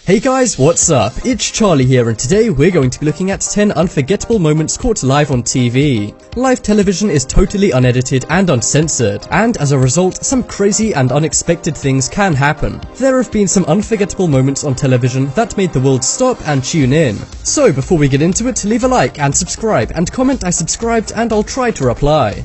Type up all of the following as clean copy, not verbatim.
Hey guys, what's up? It's Charlie here, and today we're going to be looking at 10 unforgettable moments caught live on TV. Live television is totally unedited and uncensored, and as a result, some crazy and unexpected things can happen. There have been some unforgettable moments on television that made the world stop and tune in. So before we get into it, leave a like and subscribe, and comment I subscribed and I'll try to reply.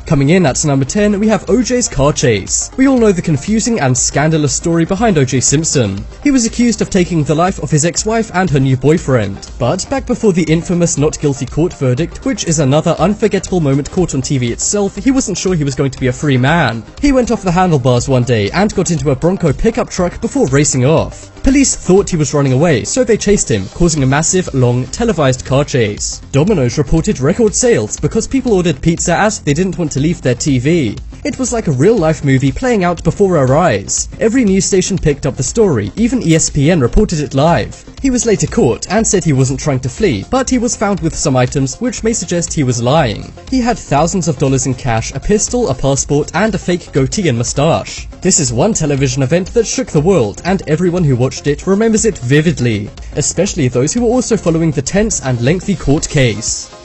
Coming in at number 10, we have OJ's car chase. We all know the confusing and scandalous story behind OJ Simpson. He was accused of taking the life of his ex-wife and her new boyfriend. But back before the infamous not guilty court verdict, which is another unforgettable moment caught on TV itself, he wasn't sure he was going to be a free man. He went off the handlebars one day and got into a Bronco pickup truck before racing off. Police thought he was running away, so they chased him, causing a massive, long, televised car chase. Domino's reported record sales because people ordered pizza as they didn't want to leave their TV. It was like a real-life movie playing out before our eyes. Every news station picked up the story, even ESPN reported it live. He was later caught and said he wasn't trying to flee, but he was found with some items which may suggest he was lying. He had thousands of dollars in cash, a pistol, a passport, and a fake goatee and mustache. This is one television event that shook the world, and everyone who watched it remembers it vividly, especially those who were also following the tense and lengthy court case.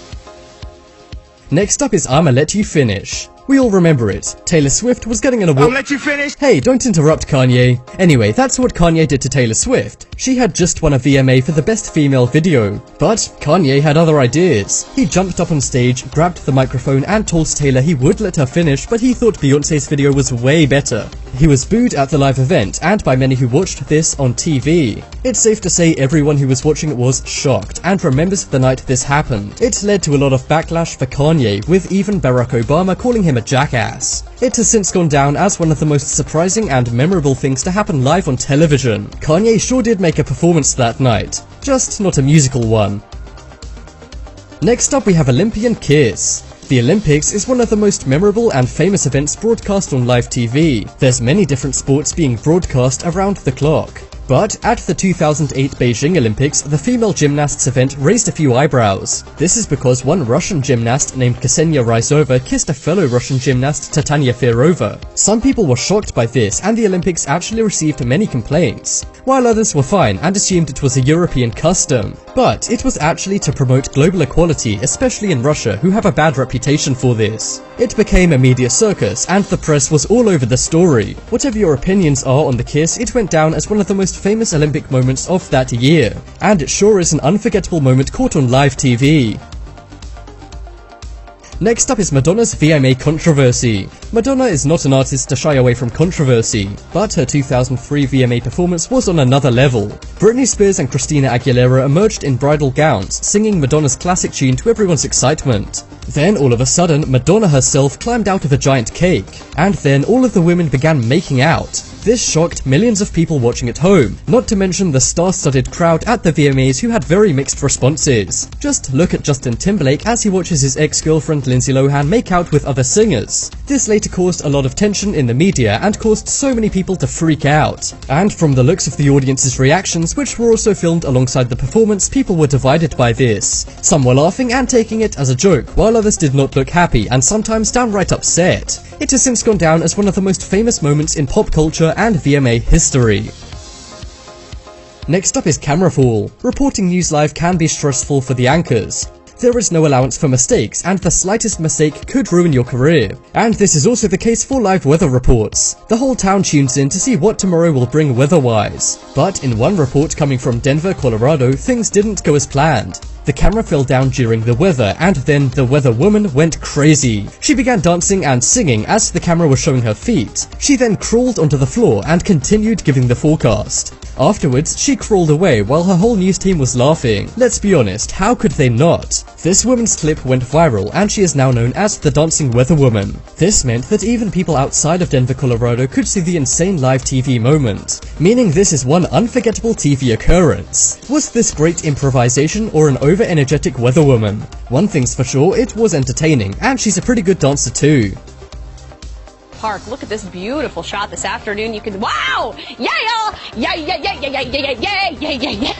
Next up is I'ma Let You Finish. We all remember it. Taylor Swift was getting an award. I'll let you finish! Hey, don't interrupt, Kanye. Anyway, that's what Kanye did to Taylor Swift. She had just won a VMA for the Best Female Video. But Kanye had other ideas. He jumped up on stage, grabbed the microphone, and told Taylor he would let her finish, but he thought Beyoncé's video was way better. He was booed at the live event, and by many who watched this on TV. It's safe to say everyone who was watching it was shocked, and remembers the night this happened. It led to a lot of backlash for Kanye, with even Barack Obama calling him a jackass. It has since gone down as one of the most surprising and memorable things to happen live on television. Kanye sure did make a performance that night, just not a musical one. Next up we have Olympian Kiss. The Olympics is one of the most memorable and famous events broadcast on live TV. There's many different sports being broadcast around the clock. But at the 2008 Beijing Olympics, the female gymnasts event raised a few eyebrows. This is because one Russian gymnast named Ksenia Ryzova kissed a fellow Russian gymnast, Tatiana Ferova. Some people were shocked by this, and the Olympics actually received many complaints, while others were fine and assumed it was a European custom. But it was actually to promote global equality, especially in Russia, who have a bad reputation for this. It became a media circus, and the press was all over the story. Whatever your opinions are on the kiss, it went down as one of the most famous Olympic moments of that year, and it sure is an unforgettable moment caught on live TV. Next up is Madonna's VMA controversy. Madonna is not an artist to shy away from controversy, but her 2003 VMA performance was on another level. Britney Spears and Christina Aguilera emerged in bridal gowns, singing Madonna's classic tune to everyone's excitement. Then all of a sudden, Madonna herself climbed out of a giant cake, and then all of the women began making out. This shocked millions of people watching at home, not to mention the star-studded crowd at the VMAs who had very mixed responses. Just look at Justin Timberlake as he watches his ex-girlfriend Lindsay Lohan make out with other singers. This later caused a lot of tension in the media and caused so many people to freak out. And from the looks of the audience's reactions, which were also filmed alongside the performance, people were divided by this. Some were laughing and taking it as a joke, while others did not look happy and sometimes downright upset. It has since gone down as one of the most famous moments in pop culture and VMA history. Next up is camera fall. Reporting news live can be stressful for the anchors. There is no allowance for mistakes, and the slightest mistake could ruin your career. And this is also the case for live weather reports. The whole town tunes in to see what tomorrow will bring weather-wise. But in one report coming from Denver, Colorado, things didn't go as planned. The camera fell down during the weather, and then the weather woman went crazy. She began dancing and singing as the camera was showing her feet. She then crawled onto the floor and continued giving the forecast. Afterwards, she crawled away while her whole news team was laughing. Let's be honest, how could they not? This woman's clip went viral, and she is now known as the Dancing Weather Woman. This meant that even people outside of Denver, Colorado could see the insane live TV moment, meaning this is one unforgettable TV occurrence. Was this great improvisation or an over-energetic weather woman? One thing's for sure, it was entertaining, and she's a pretty good dancer too. Park. Look at this beautiful shot this afternoon. You can, wow! Yeah, y'all! Yeah, yeah, yeah, yeah, yeah, yeah, yeah, yeah, yeah, yeah.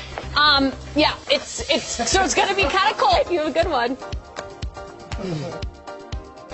Yeah, it's gonna be kind of cool. You have a good one.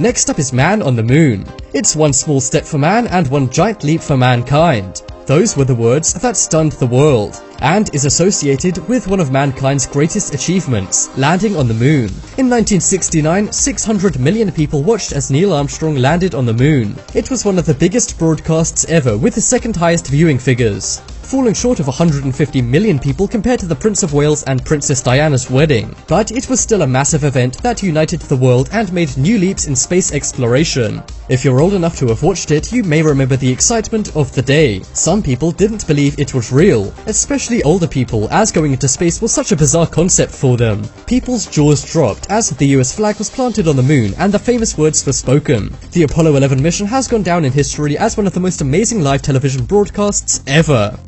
Next up is Man on the Moon. It's one small step for man and one giant leap for mankind. Those were the words that stunned the world, and is associated with one of mankind's greatest achievements, landing on the moon. In 1969, 600 million people watched as Neil Armstrong landed on the moon. It was one of the biggest broadcasts ever, with the second highest viewing figures, falling short of 150 million people compared to the Prince of Wales and Princess Diana's wedding. But it was still a massive event that united the world and made new leaps in space exploration. If you're old enough to have watched it, you may remember the excitement of the day. Some people didn't believe it was real, especially older people, as going into space was such a bizarre concept for them. People's jaws dropped as the US flag was planted on the moon and the famous words were spoken. The Apollo 11 mission has gone down in history as one of the most amazing live television broadcasts ever.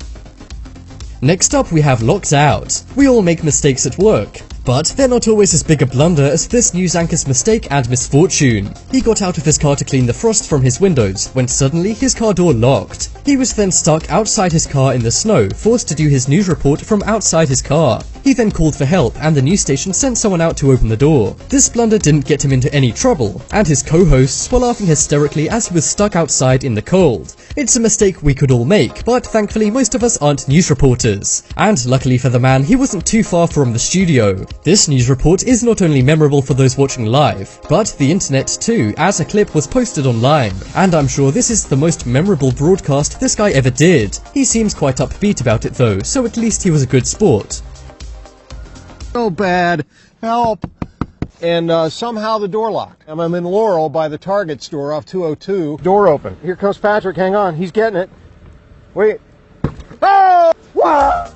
Next up we have Locked Out. We all make mistakes at work, but they're not always as big a blunder as this news anchor's mistake and misfortune. He got out of his car to clean the frost from his windows when suddenly his car door locked. He was then stuck outside his car in the snow, forced to do his news report from outside his car. He then called for help and the news station sent someone out to open the door. This blunder didn't get him into any trouble, and his co-hosts were laughing hysterically as he was stuck outside in the cold. It's a mistake we could all make, but thankfully most of us aren't news reporters. And luckily for the man, he wasn't too far from the studio. This news report is not only memorable for those watching live, but the internet too, as a clip was posted online. And I'm sure this is the most memorable broadcast this guy ever did. He seems quite upbeat about it though, so at least he was a good sport. So bad. Help. And somehow the door locked. I'm in Laurel by the Target store off 202. Door open. Here comes Patrick. Hang on. He's getting it. Wait. Oh! Wow!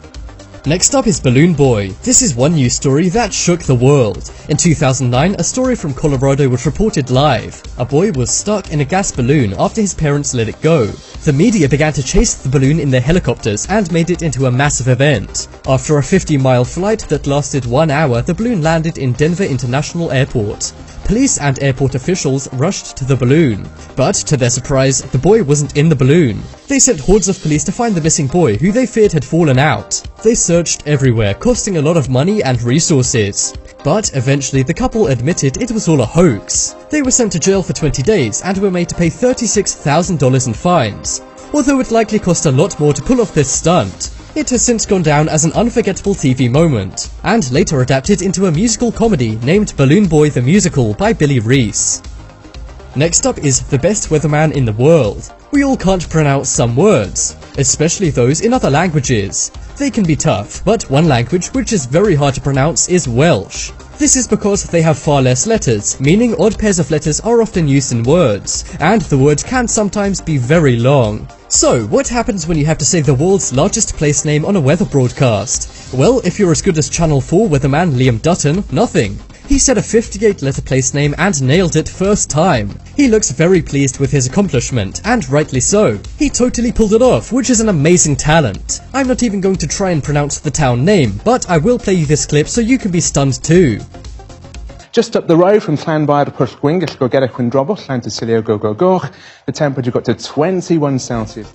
Next up is Balloon Boy. This is one news story that shook the world. In 2009, a story from Colorado was reported live. A boy was stuck in a gas balloon after his parents let it go. The media began to chase the balloon in their helicopters and made it into a massive event. After a 50-mile flight that lasted 1 hour, the balloon landed in Denver International Airport. Police and airport officials rushed to the balloon, but to their surprise, the boy wasn't in the balloon. They sent hordes of police to find the missing boy, who they feared had fallen out. They searched everywhere, costing a lot of money and resources. But eventually the couple admitted it was all a hoax. They were sent to jail for 20 days and were made to pay $36,000 in fines. Although it likely cost a lot more to pull off this stunt. It has since gone down as an unforgettable TV moment, and later adapted into a musical comedy named Balloon Boy the Musical by Billy Reese. Next up is the best weatherman in the world. We all can't pronounce some words, especially those in other languages. They can be tough, but one language which is very hard to pronounce is Welsh. This is because they have far less letters, meaning odd pairs of letters are often used in words, and the words can sometimes be very long. So, what happens when you have to say the world's largest place name on a weather broadcast? Well, if you're as good as Channel 4 weatherman Liam Dutton, nothing. He said a 58-letter place name and nailed it first time. He looks very pleased with his accomplishment, and rightly so. He totally pulled it off, which is an amazing talent. I'm not even going to try and pronounce the town name, but I will play you this clip so you can be stunned too. Just up the road from Llanfair to Pwllgwyngyll, go get a Quindrobol, Llantysilio, go. The temperature got to 21 Celsius.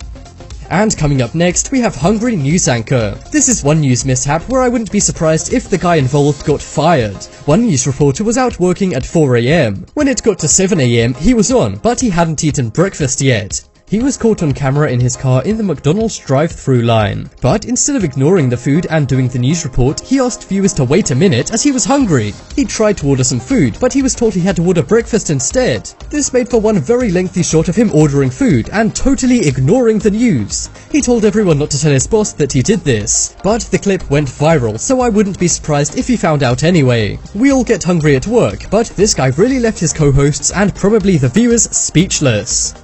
And coming up next, we have Hungry News Anchor. This is one news mishap where I wouldn't be surprised if the guy involved got fired. One news reporter was out working at 4 AM. When it got to 7 AM, he was on, but he hadn't eaten breakfast yet. He was caught on camera in his car in the McDonald's drive-thru line. But instead of ignoring the food and doing the news report, he asked viewers to wait a minute as he was hungry. He tried to order some food, but he was told he had to order breakfast instead. This made for one very lengthy shot of him ordering food and totally ignoring the news. He told everyone not to tell his boss that he did this, but the clip went viral, so I wouldn't be surprised if he found out anyway. We all get hungry at work, but this guy really left his co-hosts and probably the viewers speechless.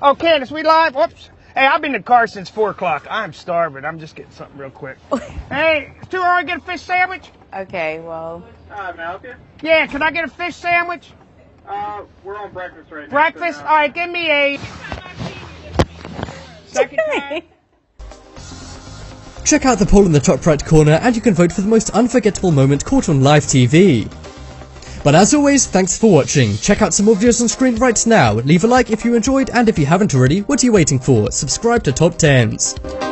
Oh, Candace, we live? Whoops. Hey, I've been in the car since 4 o'clock. I'm starving. I'm just getting something real quick. Hey, it's too early to get a fish sandwich? Okay, well. May I help you? Yeah, can I get a fish sandwich? We're on breakfast right now. Breakfast? So all right, give me a second time. Check out the poll in the top right corner and you can vote for the most unforgettable moment caught on live TV. But as always, thanks for watching. Check out some more videos on screen right now. Leave a like if you enjoyed, and if you haven't already, what are you waiting for? Subscribe to Top 10s.